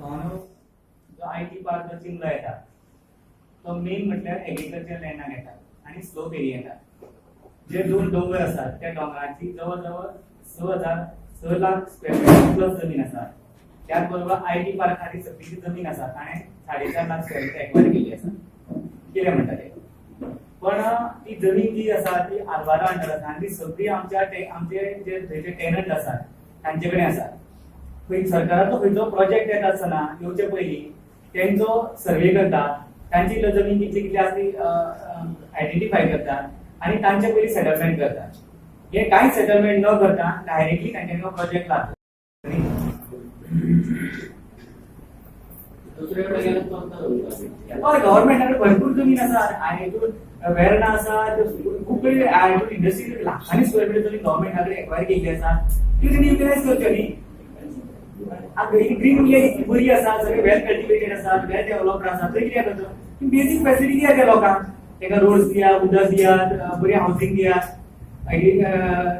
जो IT park जो चिंबला येता तो मेन म्हटल्यार एग्रीकल्चर लँडाक येता आणि स्लोप एरिया येता. जे दोन डोंगर असतात त्या डोंगराची जवळ जवळ 6 लाख स्क्वेअर फीट प्लस जमीन आसा. त्याच बरोबर आयटी पार्क खातीर सगळी जमीन आसा ताणें 4.5 लाख स्क्वेअर फीट एक्वायर केली आसा. कितें म्हणटा ते पण ती जमीन जी आसा ती आल्वारा अंडर आसा आनी ती सगळी आमचे जे टेनंट आसात तांचे कडेन आसा. सरकाराचो खंयचो प्रोजेक्ट येता आसतना येवचे पयलीं तेंचो सर्वे करतात, तांची जमीन कितली कितली आसा ती आयडेंटिफाय करतात आनी तांचे पयलीं सेटलमेंट करतात. हे कांय सेटलमेंट न करता डायरेक्टली तांच्यांनी प्रोजेक्ट लागता. गव्हर्नमेंटाकडे भरपूर जमीन आसा, वेर्ना आसा, खूब इंडस्ट्री लाखांनी स्क्वेअर फीट जमीन गव्हर्नमेंटाकडे एक्वायर केल्ली आसा. ती तेणी युटिलायज करच्यो न्ही. ग्रीन इंडिया इतकी बरी आसा, सगळे वेल कल्टिवेटेड आसा, वेल डेव्हलप्ड आसा, थंय कित्याक करता बेसीक फॅसिलिटी दिया त्या लोकांक. ताका रोड्स दियात, उदक दियात, बरी हावसिंग दियात,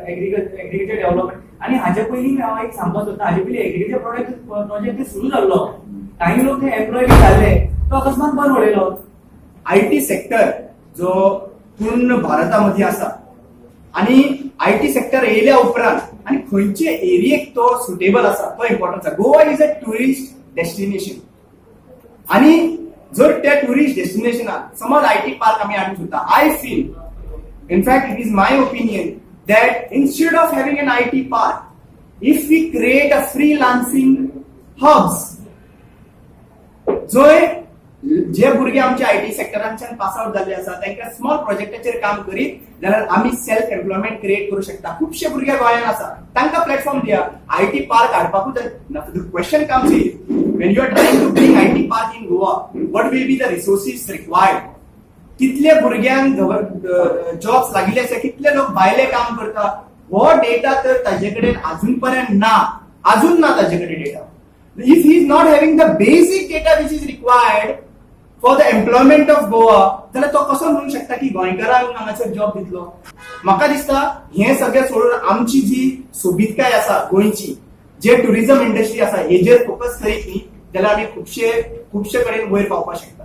एग्रीकल्चर डेव्हलपमेंट. आनी हाचे पयलीं हांव एक सांगपाक सोदता, हाचे पयलीं एग्रीकल्चर प्रोजेक्ट सुरू जाल्लो, काही लोक ते एम्प्लॉय जाल्ले, तो अकस्मात बंद पडयलो. आयटी सेक्टर जो पूर्ण भारतामध्ये आसा आणि आयटी सेक्टर येयल्या उपरांत आणि खंयचे एरियेक तो सुटेबल आसा तो इम्पॉर्टंट आसा. Goa is a tourist destination आणि जर त्या टुरिस्ट डेस्टिनेशनाक समज आयटी पार्क आमी हाडूंक सोदता, I feel in fact it is my opinion that instead of having an IT park, if we create a freelancing hubs, जे भुरगे आमच्या आयटी सेक्टरांच्यान पास आउट जाल्ले आसा तांकां स्मॉल प्रोजेक्टाचेर काम करीत जाल्यार आमी सेल्फ एम्प्लॉयमेंट क्रिएट करूं शकता. खुबशे भुरगे गोंयांत आसा, तांकां प्लॅटफॉर्म दिया. आयटी पार्क हाडपाकूच the question comes in when you are trying to bring IT park in Goa, what will be the resources required? कितले भुरग्यांक जॉब्स लागिल्ले आसा, कितले लोक भायले काम करता, हो डेटा तर ताजे कडेन अजून पर्यंत ना, अजून ना ताजे कडेन data. If he is not having the basic data which is required for the employment of Goa, जाल्यार तो कसो म्हणूंक शकता की गोंयकारांक हांगासर जॉब दितलो. म्हाका दिसता हे सगळें सोडून आमची जी सोबीतकाय आसा गोंयची, जे टुरिझम इंडस्ट्री आसा हेजेर फोकस करीत न्ही जाल्यार आमी खुबशे कडेन वयर पावपाक शकता.